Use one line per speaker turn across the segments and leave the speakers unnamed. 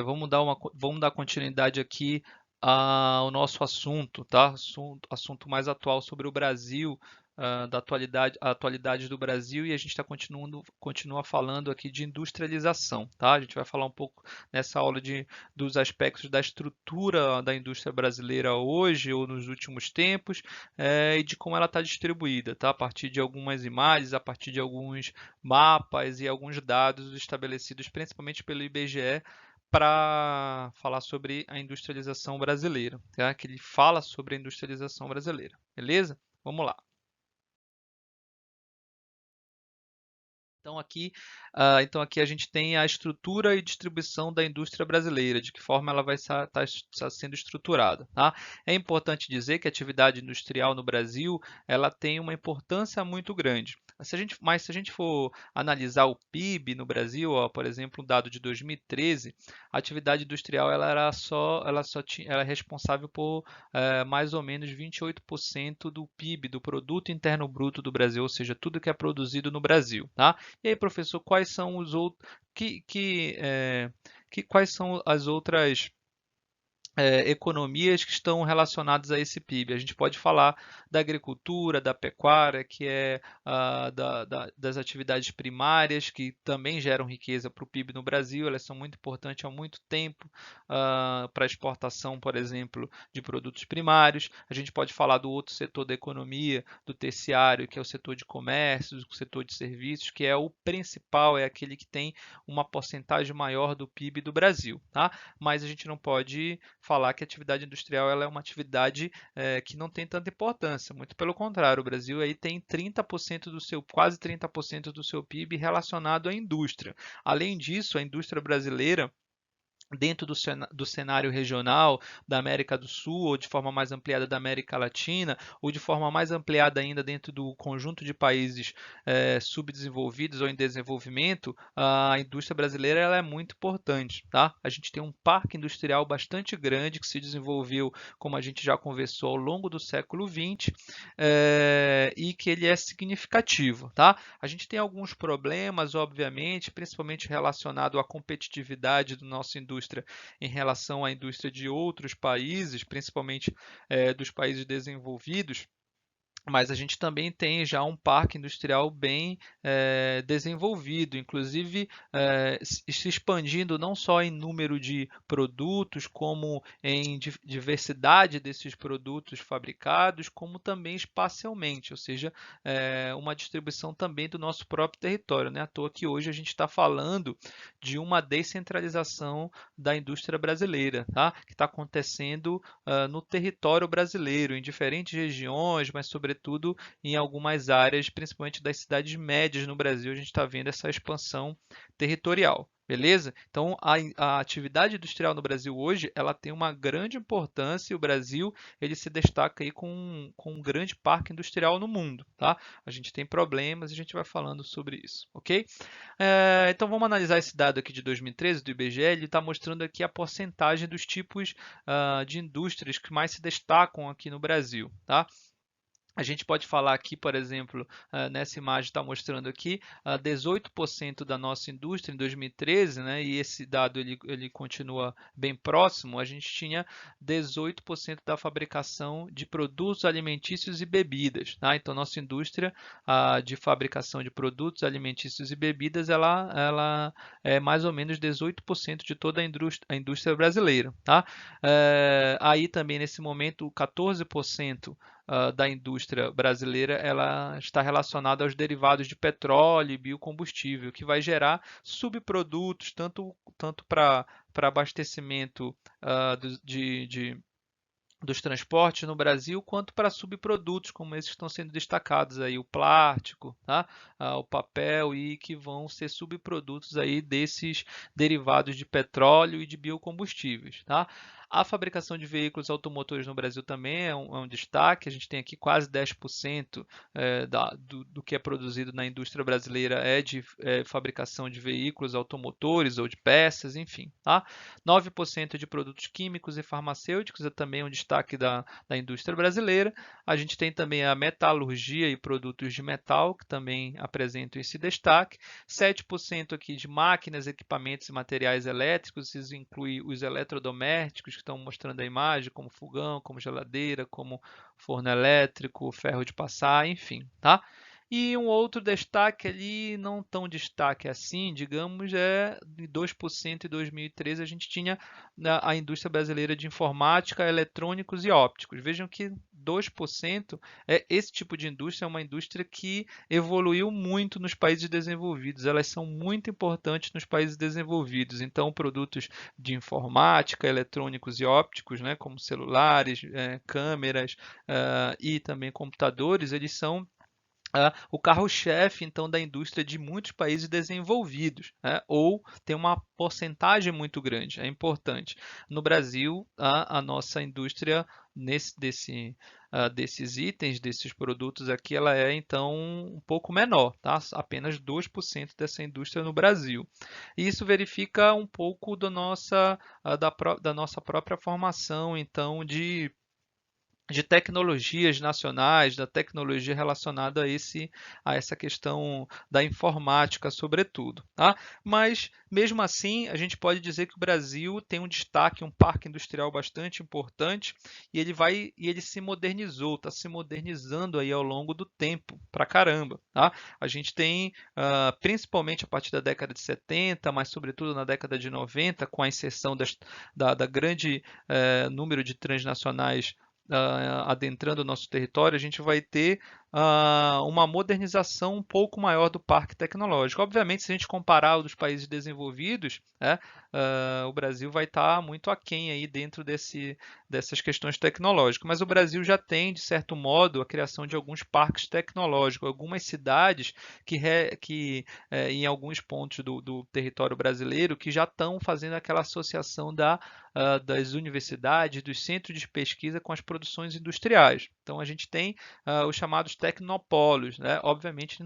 Vamos dar continuidade aqui ao nosso assunto, tá? Assunto mais atual sobre o Brasil, da atualidade do Brasil, e a gente continua falando aqui de industrialização, tá? A gente vai falar um pouco nessa aula dos aspectos da estrutura da indústria brasileira hoje ou nos últimos tempos, e de como ela está distribuída, tá? A partir de algumas imagens, a partir de alguns mapas e alguns dados estabelecidos principalmente pelo IBGE para falar sobre a industrialização brasileira, tá? Que ele fala sobre a industrialização brasileira, beleza? Vamos lá. Então aqui a gente tem a estrutura e distribuição da indústria brasileira, de que forma ela vai estar sendo estruturada, tá? É importante dizer que a atividade industrial no Brasil, ela tem uma importância muito grande. Se a gente for analisar o PIB no Brasil, ó, por exemplo, um dado de 2013, a atividade industrial ela é responsável por mais ou menos 28% do PIB, do Produto Interno Bruto do Brasil, ou seja, tudo que é produzido no Brasil, tá? E aí, professor, quais são os outros quais são as outras economias que estão relacionadas a esse PIB? A gente pode falar da agricultura, da pecuária, que é das atividades primárias, que também geram riqueza para o PIB no Brasil, elas são muito importantes há muito tempo para a exportação, por exemplo, de produtos primários. A gente pode falar do outro setor da economia, do terciário, que é o setor de comércio, o setor de serviços, que é o principal, é aquele que tem uma porcentagem maior do PIB do Brasil, tá? Mas a gente não pode falar que a atividade industrial ela é uma atividade que não tem tanta importância. Muito pelo contrário, o Brasil aí tem 30% quase 30% do seu PIB relacionado à indústria. Além disso, a indústria brasileira dentro do cenário regional da América do Sul, ou de forma mais ampliada da América Latina, ou de forma mais ampliada ainda dentro do conjunto de países subdesenvolvidos ou em desenvolvimento, a indústria brasileira ela é muito importante, tá? A gente tem um parque industrial bastante grande que se desenvolveu, como a gente já conversou, ao longo do século XX, e que ele é significativo, tá? A gente tem alguns problemas, obviamente, principalmente relacionado à competitividade da nossa indústria em relação à indústria de outros países, principalmente dos países desenvolvidos. Mas a gente também tem já um parque industrial bem desenvolvido, inclusive se expandindo não só em número de produtos, como em diversidade desses produtos fabricados, como também espacialmente, ou seja, uma distribuição também do nosso próprio território. Não é à toa que hoje a gente está falando de uma descentralização da indústria brasileira, tá? Que está acontecendo no território brasileiro, em diferentes regiões, mas sobretudo em algumas áreas, principalmente das cidades médias no Brasil, a gente está vendo essa expansão territorial. Beleza? Então, a atividade industrial no Brasil hoje, ela tem uma grande importância e o Brasil, ele se destaca aí com um grande parque industrial no mundo, tá? A gente tem problemas e a gente vai falando sobre isso, ok? Então vamos analisar esse dado aqui de 2013 do IBGE. Ele está mostrando aqui a porcentagem dos tipos de indústrias que mais se destacam aqui no Brasil, tá? A gente pode falar aqui, por exemplo, nessa imagem está mostrando aqui 18% da nossa indústria em 2013, né, e esse dado ele continua bem próximo, a gente tinha 18% da fabricação de produtos alimentícios e bebidas. Tá? Então, nossa indústria de fabricação de produtos alimentícios e bebidas, ela é mais ou menos 18% de toda a indústria brasileira. Tá? Aí também, nesse momento, 14% da indústria brasileira ela está relacionada aos derivados de petróleo e biocombustível, que vai gerar subprodutos tanto para abastecimento dos transportes no Brasil, quanto para subprodutos como esses que estão sendo destacados aí, o plástico, tá? O papel e que vão ser subprodutos aí desses derivados de petróleo e de biocombustíveis, tá? A fabricação de veículos automotores no Brasil também é um destaque. A gente tem aqui quase 10% do que é produzido na indústria brasileira é de fabricação de veículos automotores ou de peças, enfim. Tá? 9% de produtos químicos e farmacêuticos é também um destaque da indústria brasileira. A gente tem também a metalurgia e produtos de metal, que também apresentam esse destaque. 7% aqui de máquinas, equipamentos e materiais elétricos, isso inclui os eletrodomésticos que estão mostrando a imagem, como fogão, como geladeira, como forno elétrico, ferro de passar, enfim, tá? E um outro destaque ali, não tão destaque assim, digamos, é de 2% em 2013 a gente tinha a indústria brasileira de informática, eletrônicos e ópticos. Vejam que 2% esse tipo de indústria é uma indústria que evoluiu muito nos países desenvolvidos. Elas são muito importantes nos países desenvolvidos. Então, produtos de informática, eletrônicos e ópticos, né, como celulares, câmeras, e também computadores, eles são o carro-chefe, então, da indústria de muitos países desenvolvidos, né? Ou tem uma porcentagem muito grande, é importante. No Brasil, a nossa indústria desses itens, desses produtos aqui, ela é então um pouco menor, tá? Apenas 2% dessa indústria no Brasil. E isso verifica um pouco da nossa própria formação, então, de tecnologias nacionais, da tecnologia relacionada a essa questão da informática, sobretudo. Tá? Mas, mesmo assim, a gente pode dizer que o Brasil tem um destaque, um parque industrial bastante importante e ele se modernizou, está se modernizando aí ao longo do tempo, pra caramba. Tá? A gente tem, principalmente a partir da década de 70, mas sobretudo na década de 90, com a inserção da grande número de transnacionais adentrando o nosso território, a gente vai ter uma modernização um pouco maior do parque tecnológico. Obviamente, se a gente comparar os países desenvolvidos, o Brasil vai estar muito aquém aí dentro dessas questões tecnológicas. Mas o Brasil já tem, de certo modo, a criação de alguns parques tecnológicos, algumas cidades que em alguns pontos do território brasileiro, que já estão fazendo aquela associação das universidades, dos centros de pesquisa com as produções industriais. Então, a gente tem os chamados tecnopolos. Né? Obviamente,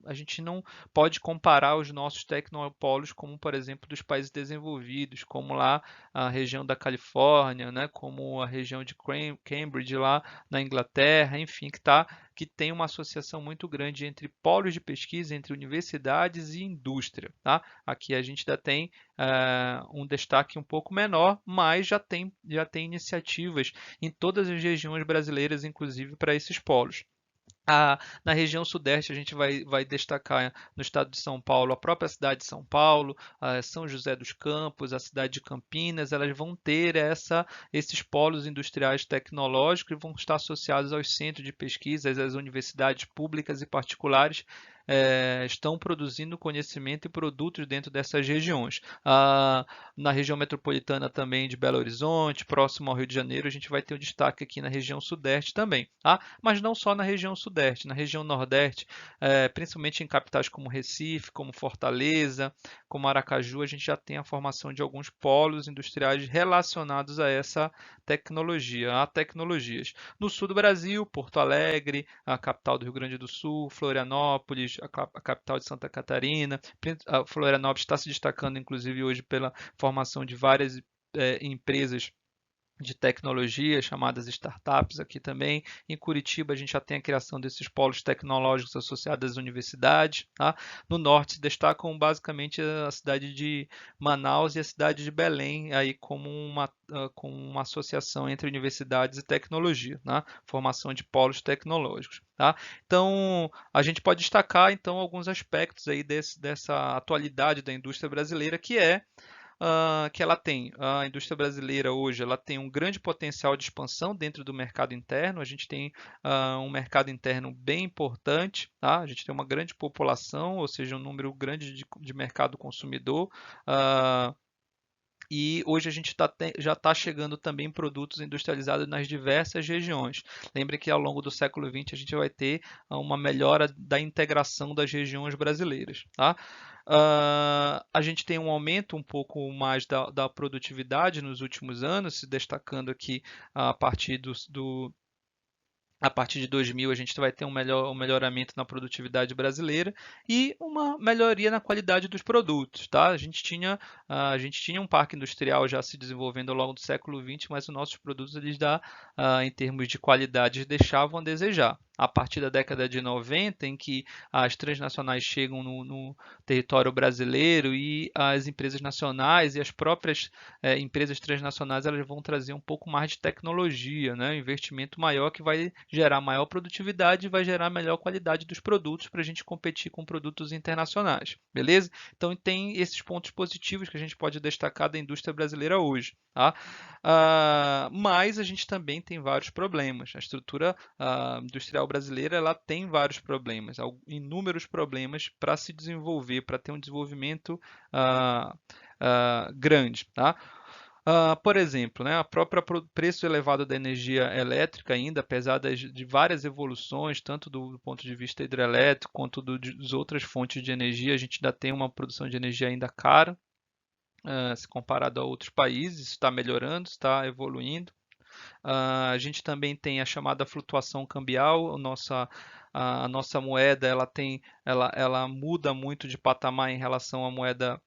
a gente não pode comparar os nossos tecnopolos como, por exemplo, dos países desenvolvidos, como lá a região da Califórnia, né? Como a região de Cambridge lá na Inglaterra, enfim, que tem uma associação muito grande entre polos de pesquisa, entre universidades e indústria. Tá? Aqui a gente ainda tem um destaque um pouco menor, mas já tem iniciativas em todas as regiões brasileiras, inclusive para esses polos. Na região sudeste, a gente vai destacar no estado de São Paulo, a própria cidade de São Paulo, São José dos Campos, a cidade de Campinas, elas vão ter esses polos industriais tecnológicos e vão estar associados aos centros de pesquisas, às universidades públicas e particulares estão produzindo conhecimento e produtos dentro dessas regiões. Na região metropolitana também de Belo Horizonte, próximo ao Rio de Janeiro, a gente vai ter um destaque aqui na região sudeste também. Mas não só na região sudeste, na região nordeste, principalmente em capitais como Recife, como Fortaleza, como Aracaju, a gente já tem a formação de alguns polos industriais relacionados a essa tecnologia, a tecnologias. No sul do Brasil, Porto Alegre, a capital do Rio Grande do Sul, Florianópolis, a capital de Santa Catarina. A Florianópolis está se destacando, inclusive, hoje pela formação de várias empresas de tecnologia, chamadas startups aqui também. Em Curitiba, a gente já tem a criação desses polos tecnológicos associados às universidades. Tá? No norte, se destacam basicamente a cidade de Manaus e a cidade de Belém, aí como com uma associação entre universidades e tecnologia, né? Formação de polos tecnológicos. Tá? Então, a gente pode destacar então alguns aspectos aí dessa atualidade da indústria brasileira, que ela tem. A indústria brasileira hoje ela tem um grande potencial de expansão dentro do mercado interno. A gente tem um mercado interno bem importante. Tá? A gente tem uma grande população, ou seja, um número grande de mercado consumidor. E hoje a gente já está chegando também em produtos industrializados nas diversas regiões. Lembre que ao longo do século XX a gente vai ter uma melhora da integração das regiões brasileiras. Tá? A gente tem um aumento um pouco mais da produtividade nos últimos anos, se destacando aqui a partir a partir de 2000 a gente vai ter um melhoramento na produtividade brasileira e uma melhoria na qualidade dos produtos, tá? A gente tinha um parque industrial já se desenvolvendo ao longo do século XX, mas os nossos produtos em termos de qualidade deixavam a desejar. A partir da década de 90, em que as transnacionais chegam no território brasileiro e as empresas nacionais e as próprias empresas transnacionais elas vão trazer um pouco mais de tecnologia, né? Um investimento maior que vai gerar maior produtividade e vai gerar melhor qualidade dos produtos para a gente competir com produtos internacionais, beleza? Então tem esses pontos positivos que a gente pode destacar da indústria brasileira hoje, tá? Mas a gente também tem vários problemas. A estrutura industrial brasileira ela tem vários problemas, inúmeros problemas para se desenvolver, para ter um desenvolvimento grande, tá? Por exemplo, né, a própria preço elevado da energia elétrica ainda, apesar de várias evoluções, tanto do ponto de vista hidrelétrico quanto das outras fontes de energia, a gente ainda tem uma produção de energia ainda cara, se comparado a outros países, isso está melhorando, está evoluindo. A gente também tem a chamada flutuação cambial, a nossa moeda ela muda muito de patamar em relação à moeda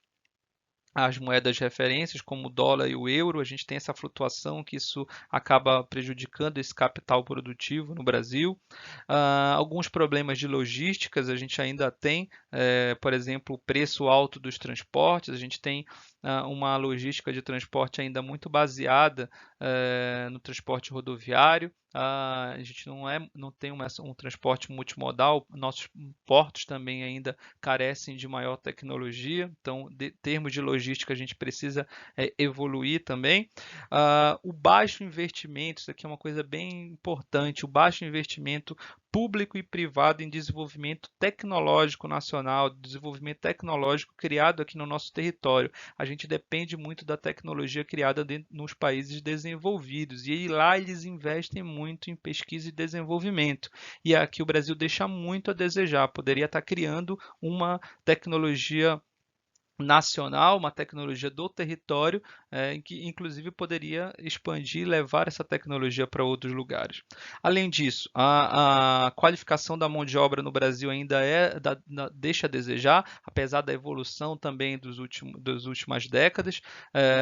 as moedas de referências, como o dólar e o euro, a gente tem essa flutuação que isso acaba prejudicando esse capital produtivo no Brasil. Alguns problemas de logísticas a gente ainda tem, por exemplo, o preço alto dos transportes, a gente tem uma logística de transporte ainda muito baseada no transporte rodoviário. A gente não tem um transporte multimodal, nossos portos também ainda carecem de maior tecnologia, então, em termos de logística, a gente precisa evoluir também. O baixo investimento, isso aqui é uma coisa bem importante, o baixo investimento público e privado em desenvolvimento tecnológico nacional, desenvolvimento tecnológico criado aqui no nosso território. A gente depende muito da tecnologia criada nos países desenvolvidos e lá eles investem muito em pesquisa e desenvolvimento. E aqui o Brasil deixa muito a desejar, poderia estar criando uma tecnologia nacional, uma tecnologia do território, em que inclusive poderia expandir e levar essa tecnologia para outros lugares. Além disso, a qualificação da mão de obra no Brasil ainda deixa a desejar, apesar da evolução também das últimas décadas,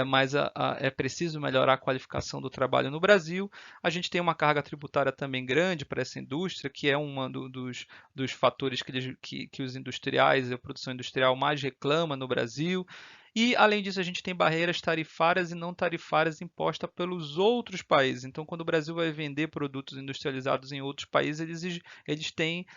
mas é preciso melhorar a qualificação do trabalho no Brasil. A gente tem uma carga tributária também grande para essa indústria, que é um dos fatores que os industriais, a produção industrial mais reclama no Brasil. E, além disso, a gente tem barreiras tarifárias e não tarifárias impostas pelos outros países. Então, quando o Brasil vai vender produtos industrializados em outros países, eles têm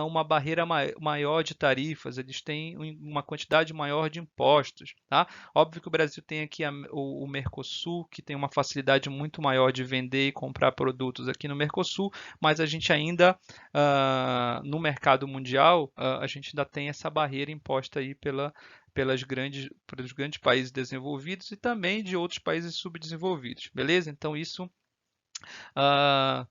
uma barreira maior de tarifas, eles têm uma quantidade maior de impostos. Tá? Óbvio que o Brasil tem aqui o Mercosul, que tem uma facilidade muito maior de vender e comprar produtos aqui no Mercosul, mas a gente ainda, no mercado mundial, a gente ainda tem essa barreira imposta aí pelos grandes países desenvolvidos e também de outros países subdesenvolvidos, beleza? Então isso a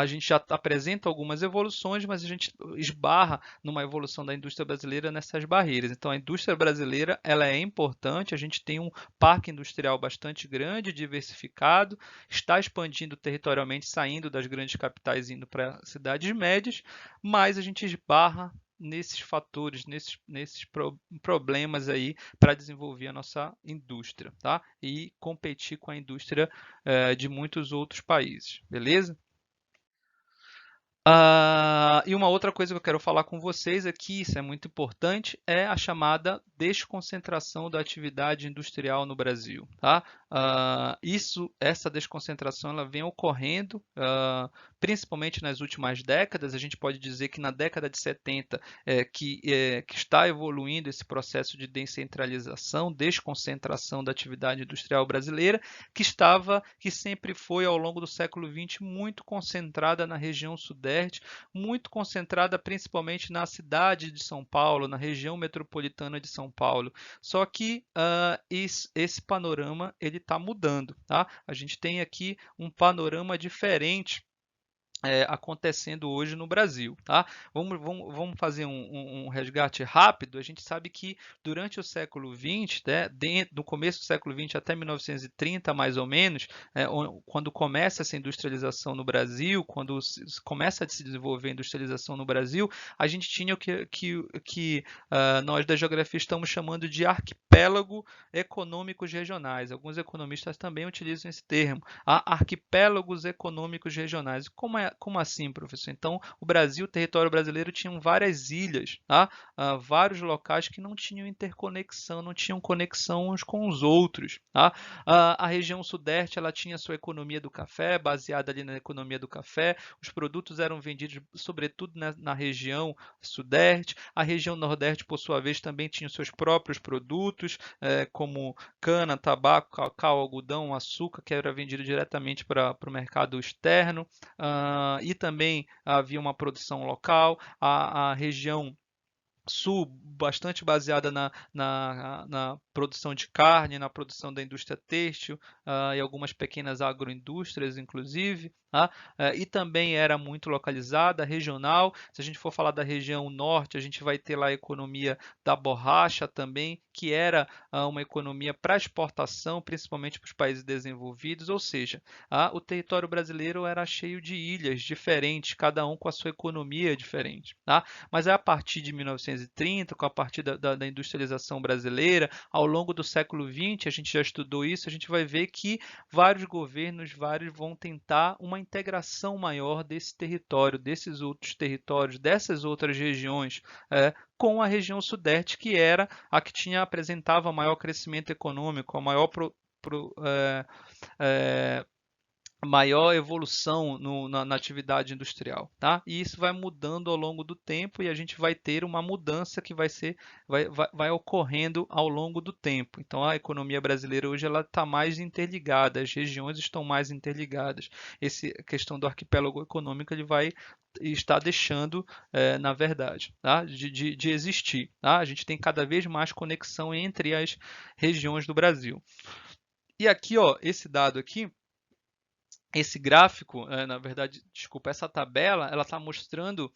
gente já apresenta algumas evoluções, mas a gente esbarra numa evolução da indústria brasileira nessas barreiras. Então a indústria brasileira ela é importante, a gente tem um parque industrial bastante grande, diversificado, está expandindo territorialmente, saindo das grandes capitais, indo para cidades médias, mas a gente esbarra nesses fatores, nesses problemas aí para desenvolver a nossa indústria, tá? E competir com a indústria de muitos outros países, beleza? E uma outra coisa que eu quero falar com vocês aqui, isso é muito importante, é a chamada desconcentração da atividade industrial no Brasil, tá? Essa desconcentração ela vem ocorrendo principalmente nas últimas décadas. A gente pode dizer que na década de 70 que está evoluindo esse processo de descentralização, desconcentração da atividade industrial brasileira, que sempre foi ao longo do século XX muito concentrada na região sudeste, muito concentrada principalmente na cidade de São Paulo, na região metropolitana de São Paulo. Só que esse panorama ele está mudando, tá? A gente tem aqui um panorama diferente acontecendo hoje no Brasil, tá? Vamos fazer um resgate rápido. A gente sabe que durante o século XX, né, no começo do século XX até 1930, mais ou menos, quando começa essa industrialização no Brasil, quando começa a se desenvolver a industrialização no Brasil, a gente tinha o que nós da geografia estamos chamando de arquipélago econômicos regionais. Alguns economistas também utilizam esse termo, arquipélagos econômicos regionais. Como assim, professor? Então, o território brasileiro tinha várias ilhas, tá? Vários locais que não tinham interconexão, não tinham conexão uns com os outros, tá? A região sudeste ela tinha sua economia do café, baseada ali na economia do café. Os produtos eram vendidos, sobretudo, na região sudeste. A região nordeste, por sua vez, também tinha seus próprios produtos, como cana, tabaco, cacau, algodão, açúcar, que era vendido diretamente para o mercado externo. E também havia uma produção local, a região sul bastante baseada na produção de carne, na produção da indústria têxtil e algumas pequenas agroindústrias, inclusive, tá? E também era muito localizada, regional. Se a gente for falar da região norte, a gente vai ter lá a economia da borracha também, que era uma economia para exportação, principalmente para os países desenvolvidos, ou seja, o território brasileiro era cheio de ilhas diferentes, cada um com a sua economia diferente, tá? Mas a partir de 1930, com a partir da industrialização brasileira, ao longo do século XX, a gente já estudou isso, a gente vai ver que vários governos, vão tentar uma integração maior desse território, desses outros territórios, dessas outras regiões, com a região sudeste, que era a que apresentava maior crescimento econômico, a maior evolução na atividade industrial, tá? E isso vai mudando ao longo do tempo e a gente vai ter uma mudança que vai ocorrendo ao longo do tempo. Então, a economia brasileira hoje ela está mais interligada, as regiões estão mais interligadas. Essa questão do arquipélago econômico ele vai estar deixando, na verdade, tá? de existir. Tá? A gente tem cada vez mais conexão entre as regiões do Brasil. E aqui, ó, esse dado aqui, esse gráfico, na verdade, desculpa, essa tabela, ela está mostrando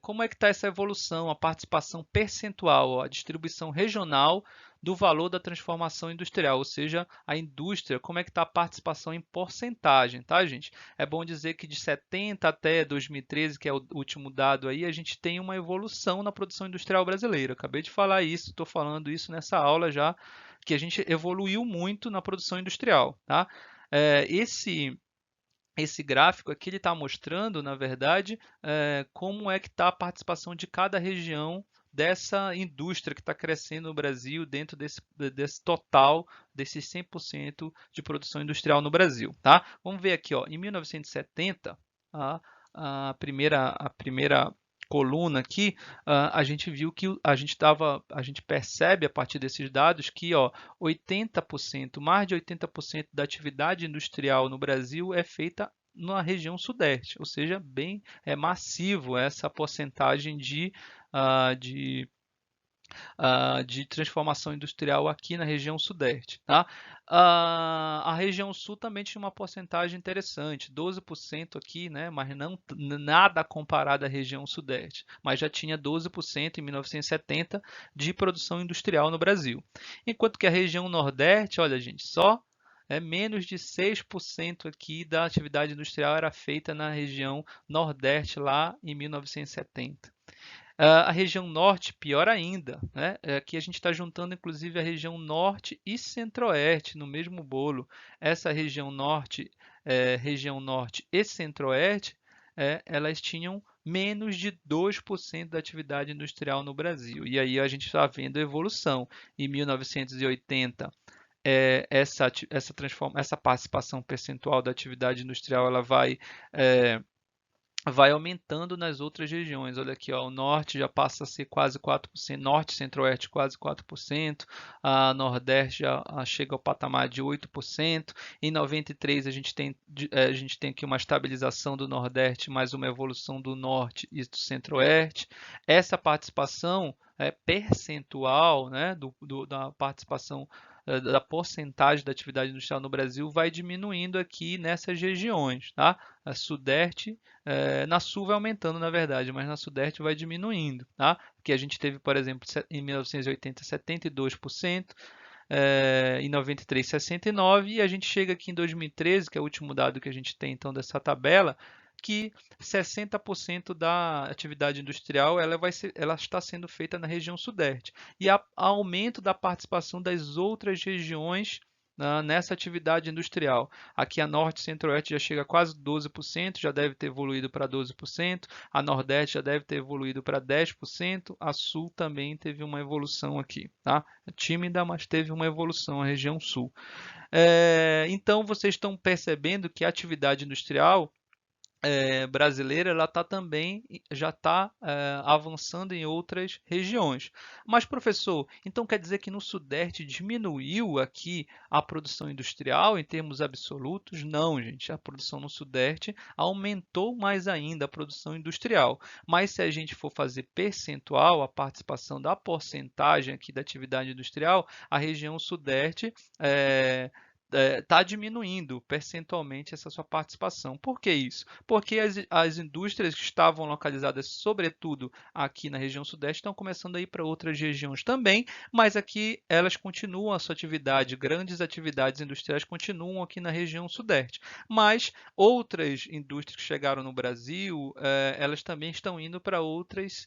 como é que está essa evolução, a participação percentual, a distribuição regional do valor da transformação industrial, ou seja, a indústria, como é que está a participação em porcentagem, tá, gente? É bom dizer que de 70 até 2013, que é o último dado aí, a gente tem uma evolução na produção industrial brasileira. Acabei de falar isso, estou falando isso nessa aula já, que a gente evoluiu muito na produção industrial, tá? Esse gráfico aqui ele está mostrando, na verdade, como é que está a participação de cada região dessa indústria que está crescendo no Brasil dentro desse total, desses 100% de produção industrial no Brasil. Tá? Vamos ver aqui, ó, em 1970, a primeira coluna aqui, a gente viu que a gente percebe a partir desses dados que 80%, mais de 80% da atividade industrial no Brasil é feita na região sudeste, ou seja, bem massivo essa porcentagem de transformação industrial aqui na região sudeste. Tá? A região sul também tinha uma porcentagem interessante, 12% aqui, né? Mas não nada comparado à região sudeste, mas já tinha 12% em 1970 de produção industrial no Brasil. Enquanto que a região nordeste, olha gente, só menos de 6% aqui da atividade industrial era feita na região nordeste lá em 1970. A região norte, pior ainda, né? Aqui a gente está juntando inclusive a região norte e centro-oeste no mesmo bolo. Essa região norte e centro-oeste, elas tinham menos de 2% da atividade industrial no Brasil. E aí a gente está vendo a evolução. Em 1980, essa participação percentual da atividade industrial ela vai vai aumentando nas outras regiões. Olha aqui, ó, o norte já passa a ser quase 4%, norte, centro-oeste quase 4%, a nordeste já chega ao patamar de 8%. Em 93 a gente tem aqui uma estabilização do nordeste, mais uma evolução do norte e do centro-oeste. Essa participação percentual, né, da participação da porcentagem da atividade industrial no Brasil vai diminuindo aqui nessas regiões, tá? A Sudeste, na Sul vai aumentando, na verdade, mas na Sudeste vai diminuindo, tá? Porque a gente teve, por exemplo, em 1980, 72%, em 93, 69%, e a gente chega aqui em 2013, que é o último dado que a gente tem, então, dessa tabela, que 60% da atividade industrial ela está sendo feita na região Sudeste. E há aumento da participação das outras regiões nessa atividade industrial. Aqui a Norte e Centro-Oeste já chega a quase 12%, já deve ter evoluído para 12%, a Nordeste já deve ter evoluído para 10%, a Sul também teve uma evolução aqui, tá? Tímida, mas teve uma evolução, a região Sul. Então, vocês estão percebendo que a atividade industrial brasileira ela tá também já está avançando em outras regiões. Mas, professor, então quer dizer que no Sudeste diminuiu aqui a produção industrial em termos absolutos? Não, gente. A produção no Sudeste aumentou mais ainda a produção industrial. Mas se a gente for fazer percentual, a participação da porcentagem aqui da atividade industrial, a região Sudeste está diminuindo percentualmente essa sua participação. Por que isso? Porque as indústrias que estavam localizadas, sobretudo aqui na região Sudeste, estão começando a ir para outras regiões também, mas aqui elas continuam a sua atividade, grandes atividades industriais continuam aqui na região Sudeste. Mas outras indústrias que chegaram no Brasil, elas também estão indo para outras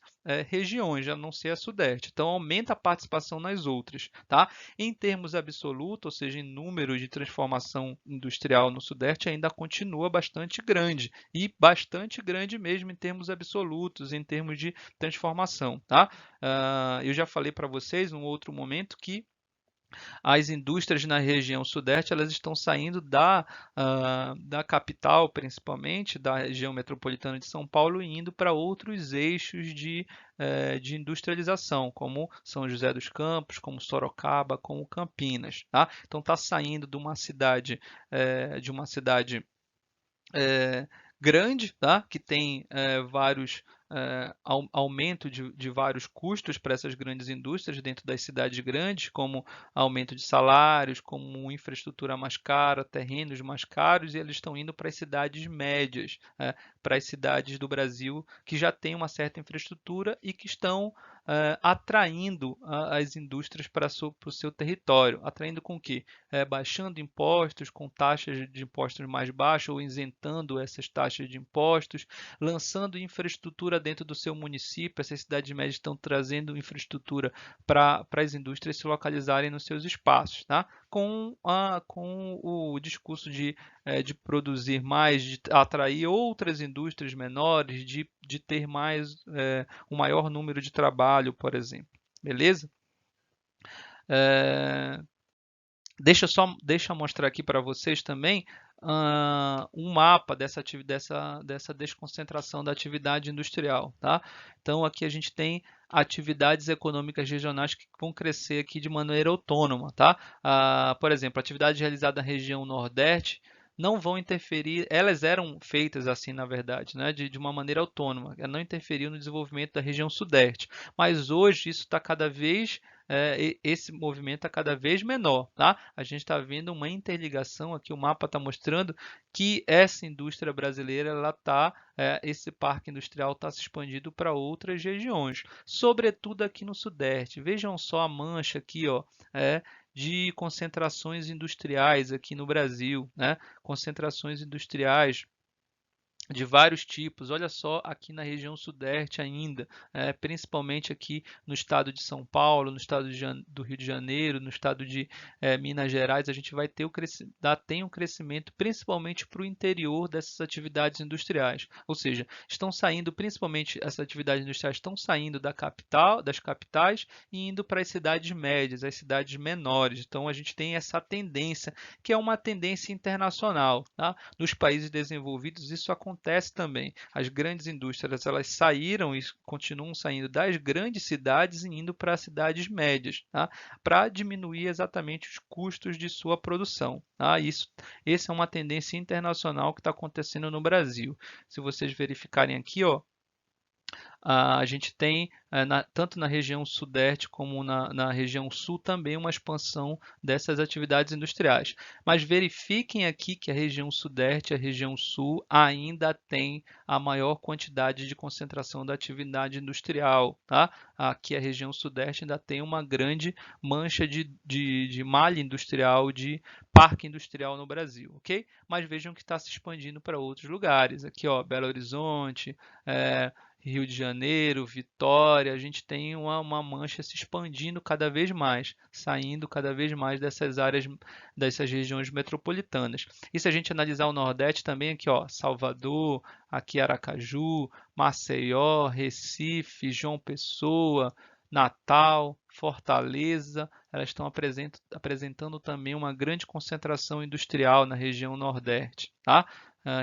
regiões, a não ser a Sudeste. Então, aumenta a participação nas outras. Tá? Em termos absolutos, ou seja, em números de transformação industrial no Sudeste, ainda continua bastante grande, e bastante grande mesmo em termos absolutos, em termos de transformação. Tá? Eu já falei para vocês em um outro momento que as indústrias na região Sudeste elas estão saindo da capital, principalmente, da região metropolitana de São Paulo, e indo para outros eixos de industrialização, como São José dos Campos, como Sorocaba, como Campinas. Tá? Então está saindo de uma cidade, grande, tá? Que tem vários aumento de vários custos para essas grandes indústrias dentro das cidades grandes, como aumento de salários, como infraestrutura mais cara, terrenos mais caros, e eles estão indo para as cidades médias, para as cidades do Brasil que já têm uma certa infraestrutura e que estão atraindo as indústrias para o seu território. Atraindo com o quê? Baixando impostos, com taxas de impostos mais baixas ou isentando essas taxas de impostos, lançando infraestrutura dentro do seu município. Essas cidades médias estão trazendo infraestrutura para as indústrias se localizarem nos seus espaços, tá? Com o discurso de produzir mais, de atrair outras indústrias menores, de ter mais um maior número de trabalho, por exemplo. Beleza? Deixa eu mostrar aqui para vocês também um mapa dessa desconcentração da atividade industrial. Tá? Então, aqui a gente tem atividades econômicas regionais que vão crescer aqui de maneira autônoma. Tá? Por exemplo, atividades realizadas na região Nordeste não vão interferir, elas eram feitas assim, na verdade, né, de uma maneira autônoma, não interferiu no desenvolvimento da região Sudeste. Mas hoje isso está cada vez esse movimento está cada vez menor, tá? A gente está vendo uma interligação aqui, o mapa está mostrando que essa indústria brasileira, esse parque industrial está se expandindo para outras regiões, sobretudo aqui no Sudeste. Vejam só a mancha aqui, ó, de concentrações industriais aqui no Brasil, né? Concentrações industriais de vários tipos. Olha só aqui na região Sudeste ainda, principalmente aqui no estado de São Paulo, no estado do Rio de Janeiro, no estado de Minas Gerais, a gente vai ter tem um crescimento principalmente para o interior dessas atividades industriais. Ou seja, estão saindo, principalmente essas atividades industriais estão saindo das capitais e indo para as cidades médias, as cidades menores. Então a gente tem essa tendência, que é uma tendência internacional. Tá? Nos países desenvolvidos isso acontece acontece também. As grandes indústrias, elas saíram e continuam saindo das grandes cidades e indo para cidades médias, tá? Para diminuir exatamente os custos de sua produção, tá? Essa é uma tendência internacional que está acontecendo no Brasil. Se vocês verificarem aqui, ó, a gente tem, tanto na região sudeste como na região sul, também uma expansão dessas atividades industriais. Mas verifiquem aqui que a região sudeste e a região sul ainda tem a maior quantidade de concentração da atividade industrial. Tá? Aqui a região sudeste ainda tem uma grande mancha de malha industrial, de parque industrial no Brasil, ok? Mas vejam que está se expandindo para outros lugares. Aqui, ó, Belo Horizonte, Rio de Janeiro, Vitória, a gente tem uma mancha se expandindo cada vez mais, saindo cada vez mais dessas áreas, dessas regiões metropolitanas. E se a gente analisar o Nordeste também, aqui ó, Salvador, aqui Aracaju, Maceió, Recife, João Pessoa, Natal, Fortaleza, elas estão apresentando também uma grande concentração industrial na região Nordeste, tá?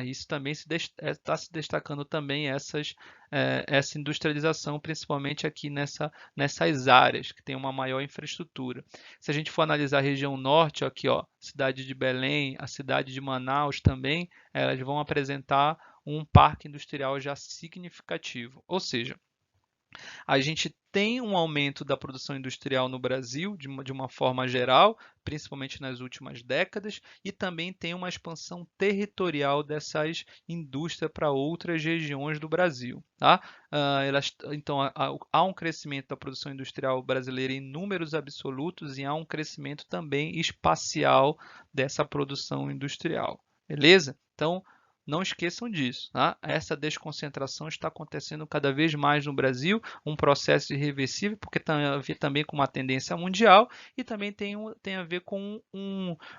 Isso também está se destacando também essa industrialização, principalmente aqui nessas áreas que tem uma maior infraestrutura. Se a gente for analisar a região norte, aqui ó, cidade de Belém, a cidade de Manaus também, elas vão apresentar um parque industrial já significativo. Ou seja, a gente tem um aumento da produção industrial no Brasil, de uma forma geral, principalmente nas últimas décadas, e também tem uma expansão territorial dessas indústrias para outras regiões do Brasil. Tá? Então, há um crescimento da produção industrial brasileira em números absolutos e há um crescimento também espacial dessa produção industrial. Beleza? Então, não esqueçam disso, tá? Essa desconcentração está acontecendo cada vez mais no Brasil, um processo irreversível, porque tem a ver também com uma tendência mundial e também tem a ver com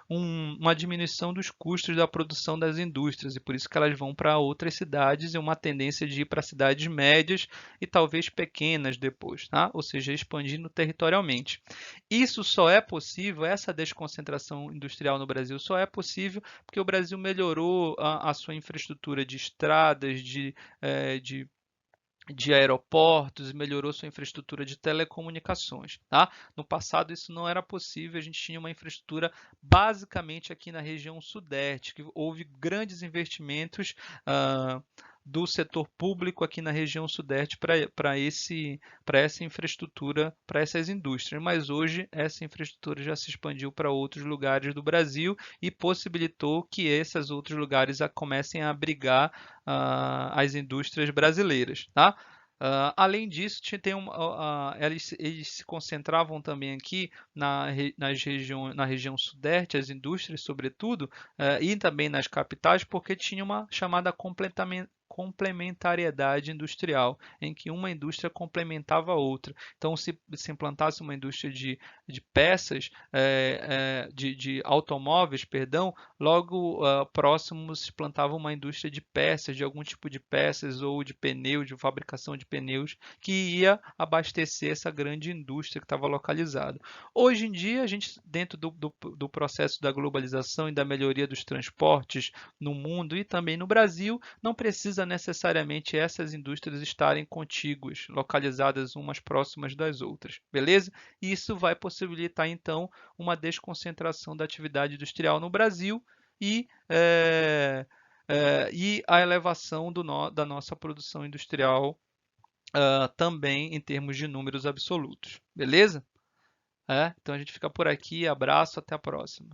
uma diminuição dos custos da produção das indústrias, e por isso que elas vão para outras cidades e uma tendência de ir para cidades médias e talvez pequenas depois, tá? Ou seja, expandindo territorialmente. Isso só é possível, essa desconcentração industrial no Brasil só é possível porque o Brasil melhorou a sua infraestrutura de estradas, de aeroportos, melhorou sua infraestrutura de telecomunicações. Tá? No passado isso não era possível, a gente tinha uma infraestrutura basicamente aqui na região sudeste, que houve grandes investimentos do setor público aqui na região sudeste para essa infraestrutura, para essas indústrias. Mas hoje essa infraestrutura já se expandiu para outros lugares do Brasil e possibilitou que esses outros lugares comecem a abrigar as indústrias brasileiras. Tá? Além disso, eles se concentravam também aqui na região sudeste, as indústrias, sobretudo, e também nas capitais, porque tinha uma chamada complementariedade industrial, em que uma indústria complementava a outra. Então, se implantasse uma indústria de peças, de automóveis, perdão, logo próximo se implantava uma indústria de peças, de algum tipo de peças ou de pneus, de fabricação de pneus, que ia abastecer essa grande indústria que estava localizada. Hoje em dia, a gente, dentro do processo da globalização e da melhoria dos transportes no mundo e também no Brasil, não precisa necessariamente essas indústrias estarem contíguas, localizadas umas próximas das outras, beleza? E isso vai possibilitar, então, uma desconcentração da atividade industrial no Brasil e a elevação da nossa produção industrial também em termos de números absolutos, beleza? Então a gente fica por aqui, abraço, até a próxima.